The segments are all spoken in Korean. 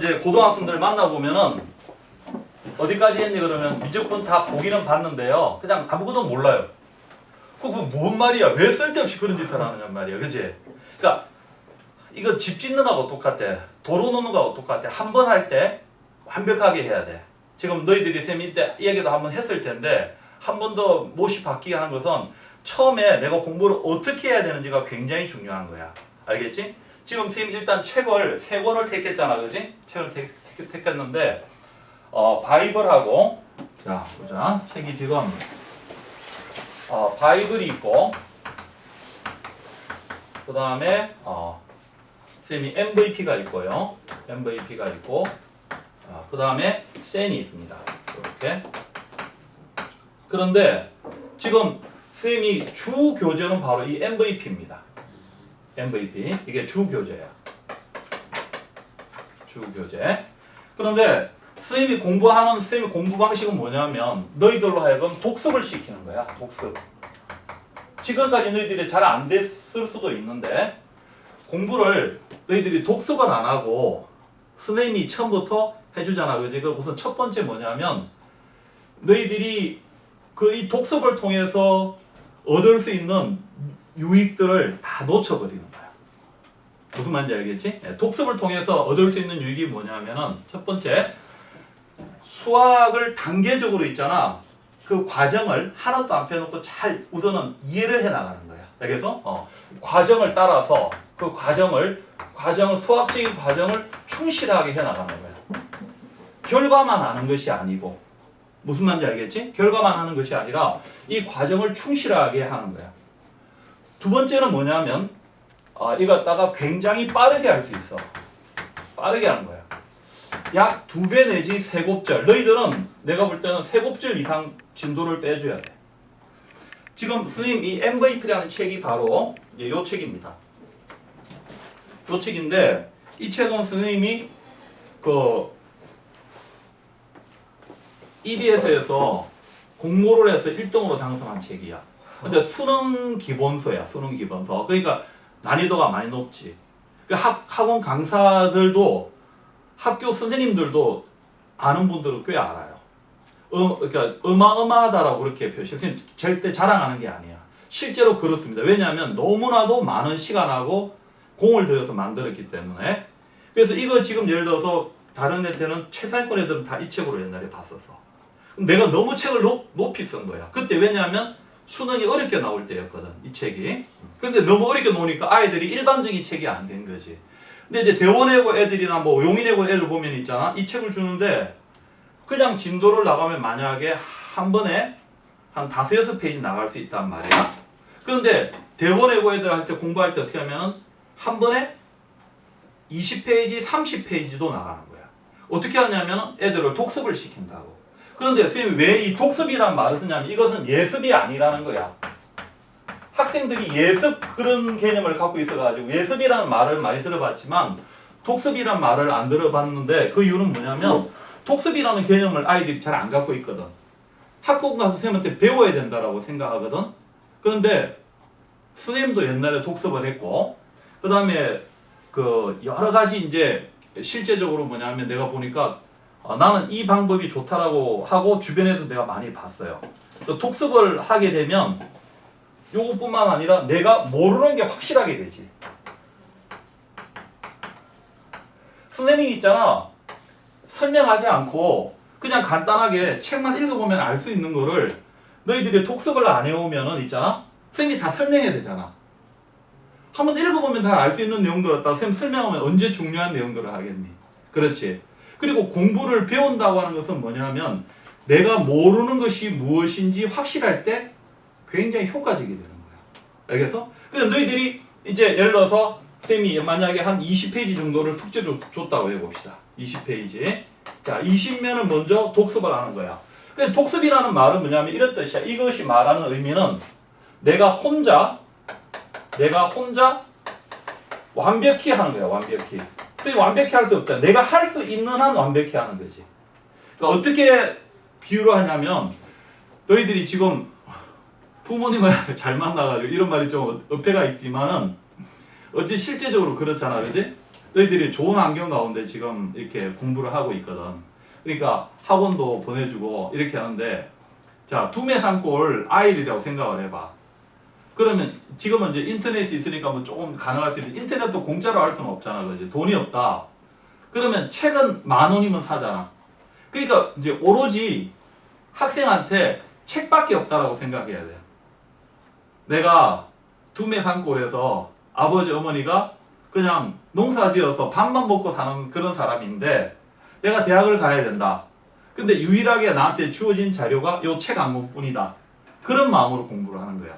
이제 고등학생들 만나보면은 어디까지 했니 그러면 무조건 다 보기는 봤는데요. 그냥 아무것도 몰라요. 그거 뭔 말이야? 왜 쓸데없이 그런 짓을 하느냐 말이야. 그치? 그러니까 이거 집 짓는 거하고 똑같아. 도로 놓는 거하고 똑같아. 한 번 할 때 완벽하게 해야 돼. 지금 너희들이 쌤이 이때 얘기도 한번 했을 텐데 한 번 더 못이 바뀌게 하는 것은 처음에 내가 공부를 어떻게 해야 되는지가 굉장히 중요한 거야. 알겠지? 지금 쌤 일단 책을 3권을 택했잖아. 그지? 책을 택했는데 바이블하고 자 보자. 책이 지금 바이블이 있고 그 다음에 쌤이 MVP가 있고요. MVP가 있고 그 다음에 센이 있습니다. 이렇게. 그런데 지금 쌤이 주 교재는 바로 이 MVP입니다. MVP 이게 주 교재야. 주 교재. 그런데 쌤이 공부 방식은 뭐냐면 너희들로 하여금 독습을 시키는 거야. 독습. 지금까지 너희들이 잘 안 됐을 수도 있는데 공부를 너희들이 독습을 안 하고 선생님이 처음부터 해주잖아. 그지? 그 우선 첫 번째 뭐냐면 너희들이 이 독습을 통해서 얻을 수 있는 유익들을 다 놓쳐버리는 거야. 무슨 말인지 알겠지? 독습을 통해서 얻을 수 있는 유익이 뭐냐면은 첫 번째 수학을 단계적으로 있잖아. 그 과정을 하나도 안 빼놓고 잘 우선은 이해를 해 나가는 거야. 그래서 과정을 따라서 그 과정을 수학적인 과정을 충실하게 해 나가는 거야. 결과만 아는 것이 아니고 무슨 말인지 알겠지? 결과만 하는 것이 아니라 이 과정을 충실하게 하는 거야. 두 번째는 뭐냐면 이거 갖다가 굉장히 빠르게 할 수 있어. 빠르게 하는 거야. 약 2배 내지 3곱절. 너희들은 내가 볼 때는 3곱절 이상 진도를 빼줘야 돼. 지금 선생님 이 MVP라는 책이 바로 이 책입니다. 이 책인데 이 책은 선생님이 EBS에서 공모를 해서 1등으로 당선한 책이야. 근데 수능 기본서야. 수능 기본서. 그러니까 난이도가 많이 높지. 학원 강사들도 학교 선생님들도 아는 분들은 꽤 알아요. 그러니까 어마어마하다라고 그렇게 표시. 선생님 절대 자랑하는 게 아니야. 실제로 그렇습니다. 왜냐하면 너무나도 많은 시간하고 공을 들여서 만들었기 때문에. 그래서 이거 지금 예를 들어서 다른 애들은 최상위권 애들은 다 이 책으로 옛날에 봤었어. 내가 너무 책을 높이 쓴 거야. 그때 왜냐하면 수능이 어렵게 나올 때였거든. 이 책이. 근데 너무 어렵게 나오니까 아이들이 일반적인 책이 안 된 거지. 근데 이제 대원외고 애들이나 뭐 용인외고 애들 보면 있잖아. 이 책을 주는데 그냥 진도를 나가면 만약에 한 번에 한 5-6페이지 나갈 수 있단 말이야. 그런데 대원외고 애들 할 때 공부할 때 어떻게 하면 한 번에 20페이지, 30페이지도 나가는 거야. 어떻게 하냐면 애들을 독습을 시킨다고. 그런데 선생님이 왜 이 독습이라는 말을 쓰냐면 이것은 예습이 아니라는 거야. 학생들이 예습 그런 개념을 갖고 있어가지고 예습이라는 말을 많이 들어봤지만 독습이라는 말을 안 들어봤는데 그 이유는 뭐냐면 독습이라는 개념을 아이들이 잘 안 갖고 있거든. 학교 가서 선생님한테 배워야 된다라고 생각하거든. 그런데 선생님도 옛날에 독습을 했고 그 다음에 여러 가지 이제 실제적으로 뭐냐면 내가 보니까 나는 이 방법이 좋다라고 하고 주변에도 내가 많이 봤어요. 그래서 독습을 하게 되면 요것뿐만 아니라 내가 모르는 게 확실하게 되지. 선생님이 있잖아. 설명하지 않고 그냥 간단하게 책만 읽어보면 알 수 있는 거를 너희들이 독습을 안 해오면은 있잖아. 선생님이 다 설명해야 되잖아. 한번 읽어보면 다 알 수 있는 내용들을 갖다가 선생님 설명하면 언제 중요한 내용들을 하겠니? 그렇지. 그리고 공부를 배운다고 하는 것은 뭐냐면 내가 모르는 것이 무엇인지 확실할 때 굉장히 효과적이 되는 거야. 알겠어? 그래서 너희들이 이제 예를 들어서 쌤이 만약에 한 20페이지 정도를 숙제를 줬다고 해봅시다. 20페이지. 자, 20면을 먼저 독습을 하는 거야. 그래서 독습이라는 말은 뭐냐면 이런 뜻이야. 이것이 말하는 의미는 내가 혼자 완벽히 하는 거야. 완벽히. 선생님 완벽히 할 수 없다. 내가 할 수 있는 한 완벽히 하는 거지. 그러니까 어떻게 비유를 하냐면 너희들이 지금 부모님을 잘 만나가지고 이런 말이 좀 어폐가 있지만은 어찌 실제적으로 그렇잖아. 그지? 너희들이 좋은 환경 가운데 지금 이렇게 공부를 하고 있거든. 그러니까 학원도 보내주고 이렇게 하는데, 자, 두메산골 아이들이라고 생각을 해봐. 그러면 지금은 이제 인터넷이 있으니까 뭐 조금 가능할 수 있는데, 인터넷도 공짜로 할 수는 없잖아. 그지? 돈이 없다. 그러면 책은 10,000원이면 사잖아. 그러니까 이제 오로지 학생한테 책밖에 없다라고 생각해야 돼. 내가 두메산골에서 아버지 어머니가 그냥 농사 지어서 밥만 먹고 사는 그런 사람인데, 내가 대학을 가야 된다. 근데 유일하게 나한테 주어진 자료가 요 책 한 권뿐이다. 그런 마음으로 공부를 하는 거야.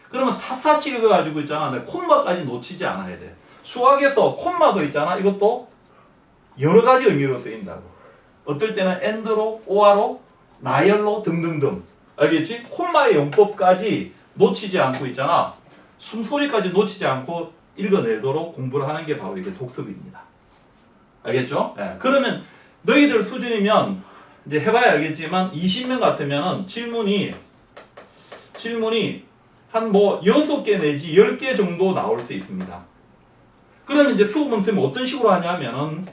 그러면 샅샅이 읽어가지고 있잖아. 내 콤마까지 놓치지 않아야 돼. 수학에서 콤마도 있잖아. 이것도 여러 가지 의미로 쓰인다고. 어떨 때는 엔드로, 오화로, 나열로 등등등. 알겠지? 콤마의 용법까지 놓치지 않고 있잖아. 숨소리까지 놓치지 않고 읽어내도록 공부를 하는 게 바로 이게 독습입니다. 알겠죠? 네. 그러면 너희들 수준이면 이제 해봐야 알겠지만 20명 같으면은 질문이 한 뭐 6개 내지 10개 정도 나올 수 있습니다. 그러면 이제 수업 문쌤이 어떤 식으로 하냐면은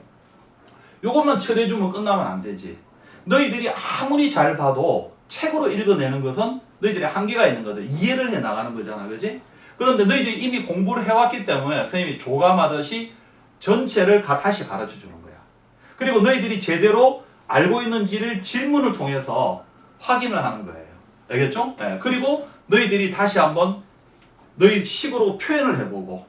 요것만 처리해주면 끝나면 안 되지. 너희들이 아무리 잘 봐도 책으로 읽어내는 것은 너희들의 한계가 있는 거든. 이해를 해 나가는 거잖아. 그지? 그런데 너희들이 이미 공부를 해왔기 때문에 선생님이 조감하듯이 전체를 다시 가르쳐 주는 거야. 그리고 너희들이 제대로 알고 있는지를 질문을 통해서 확인을 하는 거예요. 알겠죠? 네. 그리고 너희들이 다시 한번 너희 식으로 표현을 해보고,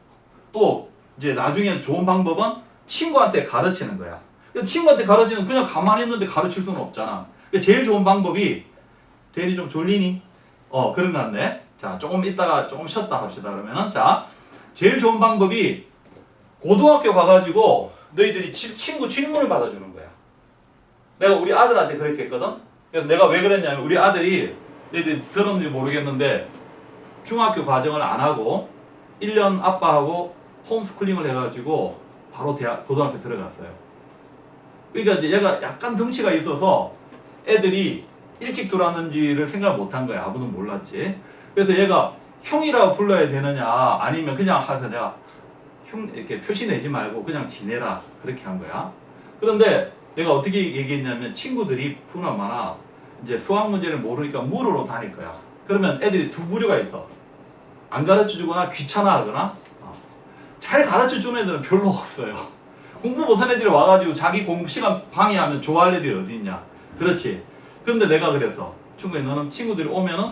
또 이제 나중에 좋은 방법은 친구한테 가르치는 거야. 친구한테 가르치는, 그냥 가만히 있는데 가르칠 수는 없잖아. 제일 좋은 방법이, 대리 좀 졸리니? 그런 거 같네. 자, 조금 이따가 조금 쉬었다 합시다. 그러면은, 자, 제일 좋은 방법이 고등학교 가가지고 너희들이 친구 질문을 받아주는 거야. 내가 우리 아들한테 그렇게 했거든? 그래서 내가 왜 그랬냐면, 우리 아들이, 너희들이 들었는지 모르겠는데, 중학교 과정을 안 하고 1년 아빠하고 홈스쿨링을 해가지고 바로 고등학교 들어갔어요. 그러니까 이제 얘가 약간 덩치가 있어서 애들이 일찍 들어왔는지를 생각 못한 거야. 아무도 몰랐지. 그래서 얘가 형이라고 불러야 되느냐, 아니면 그냥 하서 내가 형 이렇게 표시 내지 말고 그냥 지내라, 그렇게 한 거야. 그런데 내가 어떻게 얘기했냐면, 친구들이 푸나마나 이제 수학 문제를 모르니까 물으러 다닐 거야. 그러면 애들이 두 부류가 있어. 안 가르쳐 주거나 귀찮아 하거나, 잘 가르쳐 주는 애들은 별로 없어요. 공부 못한 애들이 와가지고 자기 공부 시간 방해하면 좋아할 애들이 어디 있냐. 그렇지. 근데 내가 그래서, 충분히 너는 친구들이 오면은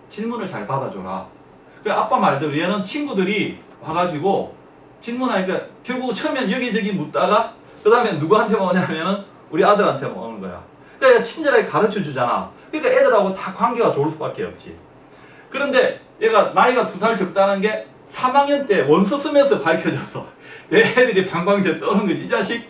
질문을 잘 받아줘라. 그 아빠 말대로 얘는 친구들이 와가지고 질문하니까 결국 처음엔 여기저기 묻다가 그 다음에 누구한테만 오냐면은 우리 아들한테만 오는 거야. 그러니까 친절하게 가르쳐 주잖아. 그러니까 애들하고 다 관계가 좋을 수밖에 없지. 그런데 얘가 나이가 2살 적다는 게 3학년 때 원서 쓰면서 밝혀졌어. 내 애들이 방방제 떠는 거지. 이 자식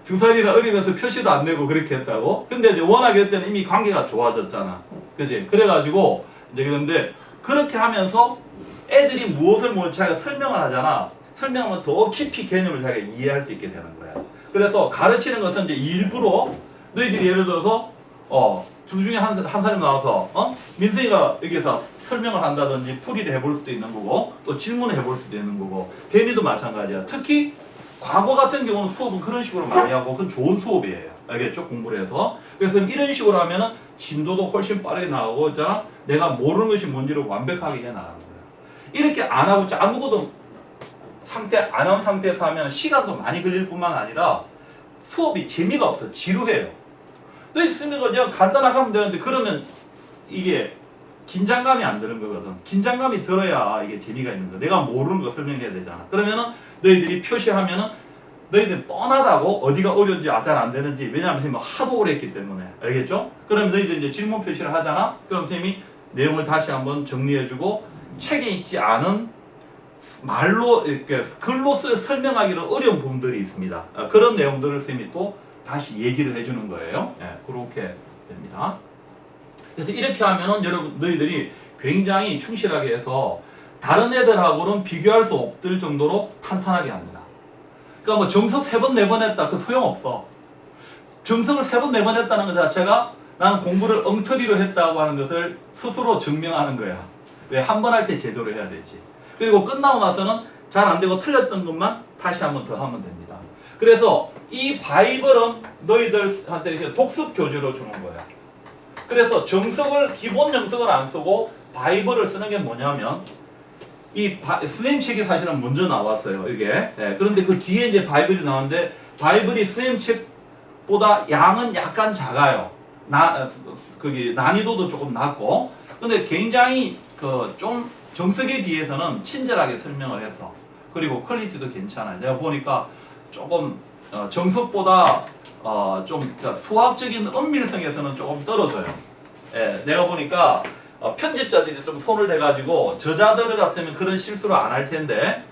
2살이나 어리면서 표시도 안 내고 그렇게 했다고. 근데 이제 워낙에 그때는 이미 관계가 좋아졌잖아. 그지? 그래가지고 이제 그런데 그렇게 하면서 애들이 무엇을 모르는지 자기가 설명을 하잖아. 설명하면 더 깊이 개념을 자기가 이해할 수 있게 되는 거야. 그래서 가르치는 것은 이제 일부러 너희들이 예를 들어서 둘 중에 한 사람 나와서 민승이가 여기서 설명을 한다든지 풀이를 해볼 수도 있는 거고, 또 질문을 해볼 수도 있는 거고, 대미도 마찬가지야. 특히 과거 같은 경우는 수업은 그런 식으로 많이 하고 그건 좋은 수업이에요. 알겠죠? 공부를 해서. 그래서 이런 식으로 하면은 진도도 훨씬 빠르게 나가고 있잖아. 내가 모르는 것이 뭔지를 완벽하게 해 나가는 거야. 이렇게 안 하고 아무것도 안 한 상태에서 하면 시간도 많이 걸릴 뿐만 아니라 수업이 재미가 없어. 지루해요. 너 있으면 그냥 간단하게 하면 되는데, 그러면 이게 긴장감이 안 드는 거거든. 긴장감이 들어야 이게 재미가 있는 거야. 내가 모르는 거 설명해야 되잖아. 그러면은 너희들이 표시하면은 너희들이 뻔하다고 어디가 어려운지 잘 안 되는지, 왜냐하면 선생님은 하도 오래 했기 때문에. 알겠죠? 그러면 너희들이 이제 질문 표시를 하잖아. 그럼 선생님이 내용을 다시 한번 정리해주고, 책에 있지 않은 말로 이렇게 글로 설명하기는 어려운 부분들이 있습니다. 그런 내용들을 선생님이 또 다시 얘기를 해주는 거예요. 그렇게 됩니다. 그래서 이렇게 하면은 여러분 너희들이 굉장히 충실하게 해서 다른 애들하고는 비교할 수 없을 정도로 탄탄하게 합니다. 그러니까 뭐 정석 3번 4번 했다, 그 소용없어. 정석을 3번 4번 했다는 것 자체가 나는 공부를 엉터리로 했다고 하는 것을 스스로 증명하는 거야. 왜? 한 번 할 때 제대로 해야 되지. 그리고 끝나고 나서는 잘 안 되고 틀렸던 것만 다시 한번 더 하면 됩니다. 그래서 이 바이블은 너희들한테 이제 독습 교재로 주는 거야. 그래서 정석을 기본 정석을 안 쓰고 바이블을 쓰는 게 뭐냐면 선생님 책이 사실은 먼저 나왔어요. 이게. 네, 그런데 그 뒤에 이제 바이블이 나왔는데 바이블이 선생님 책보다 양은 약간 작아요. 거기 난이도도 조금 낮고. 근데 굉장히 좀 정석에 비해서는 친절하게 설명을 해서 그리고 퀄리티도 괜찮아요. 내가 보니까 조금 정석보다 좀 그러니까 수학적인 은밀성에서는 조금 떨어져요. 예, 내가 보니까 편집자들이 좀 손을 대가지고 저자들 같으면 그런 실수를 안 할 텐데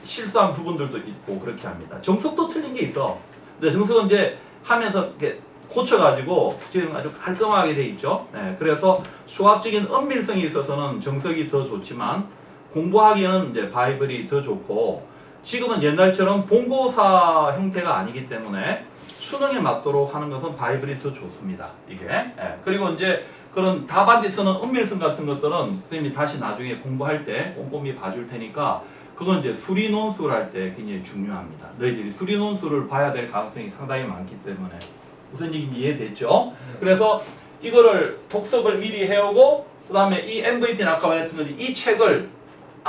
실수한 부분들도 있고 그렇게 합니다. 정석도 틀린 게 있어. 근데 정석은 이제 하면서 이렇게 고쳐가지고 지금 아주 깔끔하게 돼 있죠. 네, 그래서 수학적인 은밀성이 있어서는 정석이 더 좋지만 공부하기에는 이제 바이블이 더 좋고 지금은 옛날처럼 본고사 형태가 아니기 때문에 수능에 맞도록 하는 것은 바이블이 더 좋습니다. 이게. 네, 그리고 이제 그런 답안지 쓰는 은밀성 같은 것들은 선생님이 다시 나중에 공부할 때 꼼꼼히 봐줄 테니까 그건 이제 수리 논술을 할 때 굉장히 중요합니다. 너희들이 수리 논술을 봐야 될 가능성이 상당히 많기 때문에 무슨 얘기인지 이해됐죠? 그래서 이거를 독석을 미리 해오고 그 다음에 이 MVP는 아까 말했던 거지 이 책을